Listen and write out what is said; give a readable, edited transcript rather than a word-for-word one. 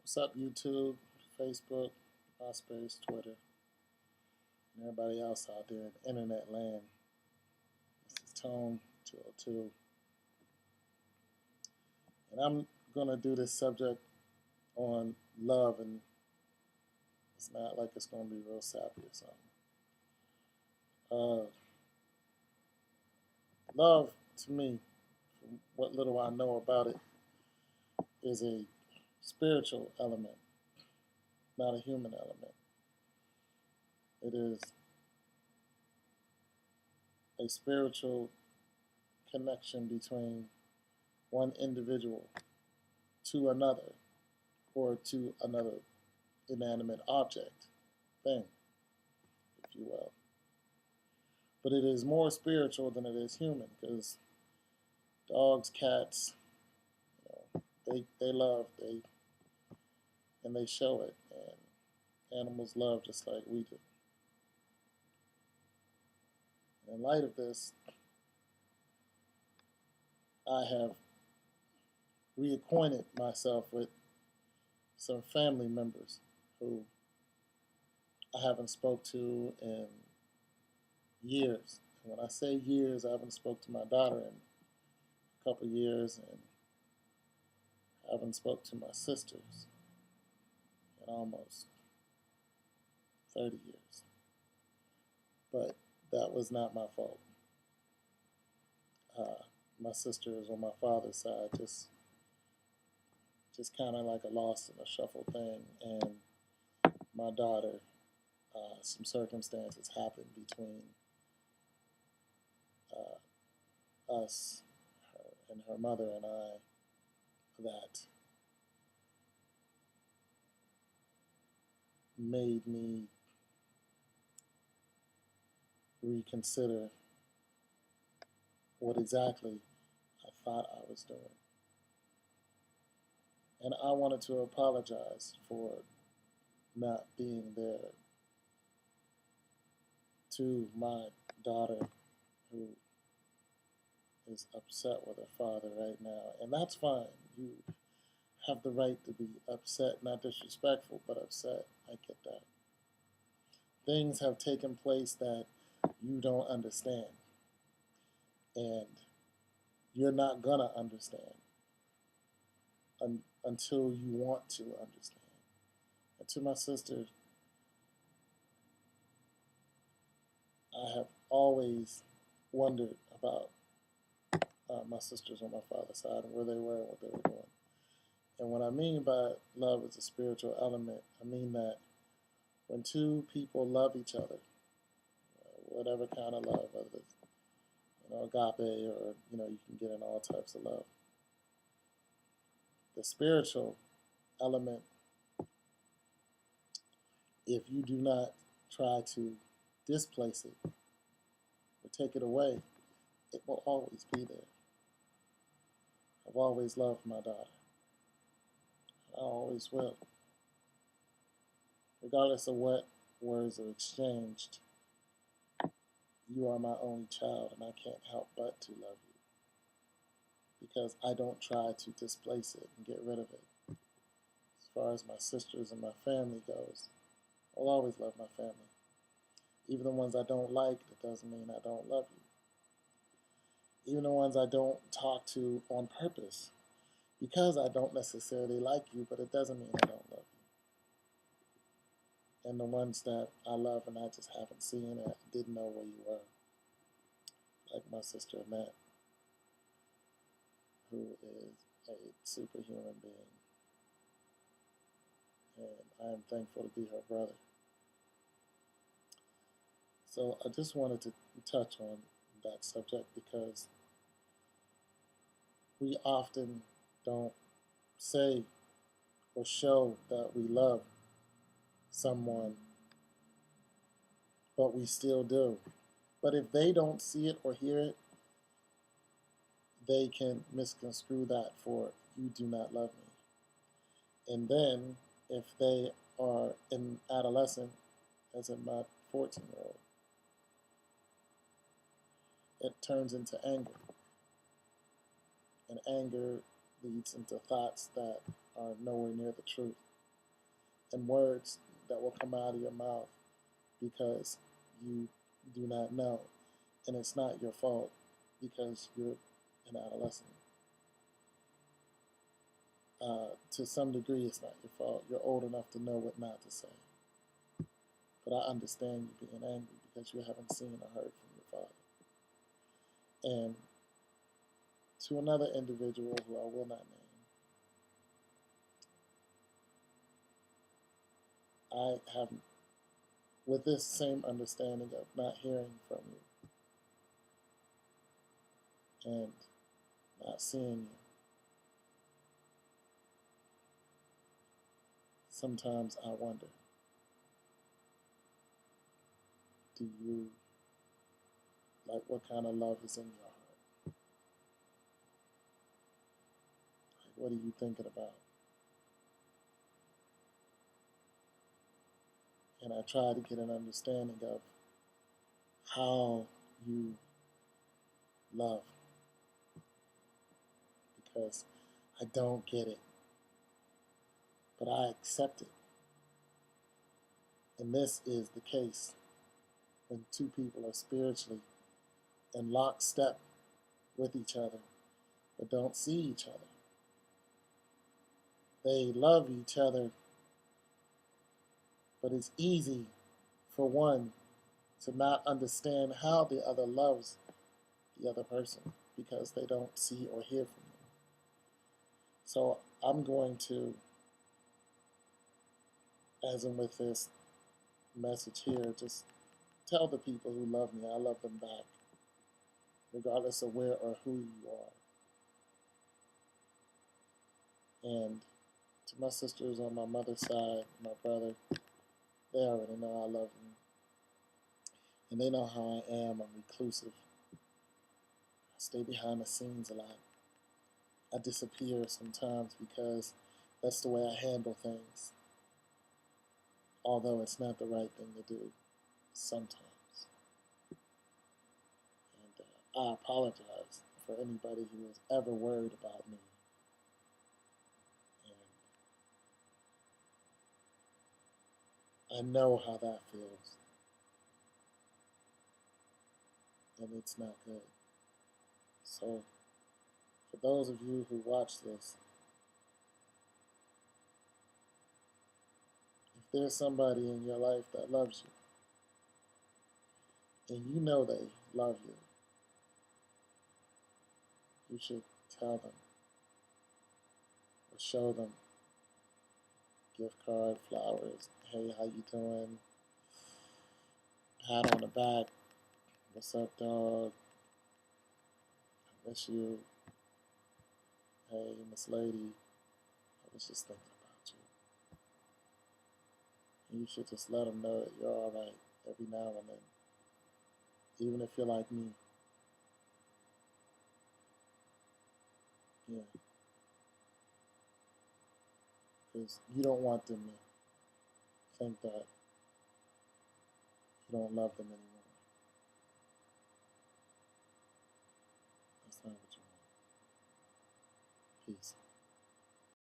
What's up, YouTube, Facebook, MySpace, Twitter, and everybody else out there in internet land? This is Tone 202, and I'm gonna do this subject on love, and it's not like it's gonna be real sappy or something. Love, to me, from what little I know about it, is a spiritual element, not a human element. It is a spiritual connection between one individual to another or to another inanimate object, thing, if you will. But it is more spiritual than it is human because dogs, cats, they love, and they show it, and animals love just like we do. In light of this, I have reacquainted myself with some family members who I haven't spoke to in years. And when I say years, I haven't spoke to my daughter in a couple years, and I haven't spoke to my sisters in almost 30 years. But that was not my fault. My sisters on my father's side just kind of like a lost in a shuffle thing, and my daughter, some circumstances happened between us, her, and her mother and I, that made me reconsider what exactly I thought I was doing. And I wanted to apologize for not being there to my daughter, who is upset with her father right now. And that's fine. You have the right to be upset, not disrespectful, but upset. I get that. Things have taken place that you don't understand. And you're not going to understand until you want to understand. And to my sister, I have always wondered about my sisters on my father's side and where they were and what they were doing. And what I mean by love is a spiritual element, I mean that when two people love each other, whatever kind of love, whether it's agape, or you can get in all types of love. The spiritual element, if you do not try to displace it or take it away, it will always be there. I've always loved my daughter. I always will. Regardless of what words are exchanged, you are my only child, and I can't help but to love you, because I don't try to displace it and get rid of it. As far as my sisters and my family goes, I'll always love my family. Even the ones I don't like, that doesn't mean I don't love you. Even the ones I don't talk to on purpose, because I don't necessarily like you, but it doesn't mean I don't love you. And the ones that I love and I just haven't seen and didn't know where you were, like my sister Annette, who is a superhuman being. And I am thankful to be her brother. So I just wanted to touch on that subject because we often don't say or show that we love someone, but we still do. But if they don't see it or hear it, they can misconstrue that for "you do not love me." And then if they are an adolescent, as in my 14-year-old, it turns into anger. And anger leads into thoughts that are nowhere near the truth. and words that will come out of your mouth because you do not know. And it's not your fault because you're an adolescent. To some degree, it's not your fault. You're old enough to know what not to say. But I understand you being angry because you haven't seen or heard from your father. And to another individual who I will not name, I have, with this same understanding of not hearing from you and not seeing you, sometimes I wonder, do you, like, what kind of love is in your heart? Like, what are you thinking about? And I try to get an understanding of how you love because I don't get it, but I accept it. And this is the case when two people are spiritually in lockstep with each other but don't see each other. They love each other, but it's easy for one to not understand how the other loves the other person because they don't see or hear from them. So I'm going to, as in with this message here, just tell the people who love me I love them back, regardless of where or who you are. And to my sisters on my mother's side, my brother, they already know I love them. And they know how I am. I'm reclusive. I stay behind the scenes a lot. I disappear sometimes because that's the way I handle things, although it's not the right thing to do sometimes. And I apologize for anybody who was ever worried about me. And I know how that feels. And it's not good. So, for those of you who watch this, if there's somebody in your life that loves you, and you know they love you, you should tell them or show them gift card, flowers. Hey, how you doing? Pat on the back. What's up, dog? I miss you. Hey, Miss Lady. I was just thinking about you. And you should just let them know that you're all right every now and then, even if you're like me. Yeah, because you don't want them to think that you don't love them anymore. That's not what you want. Peace.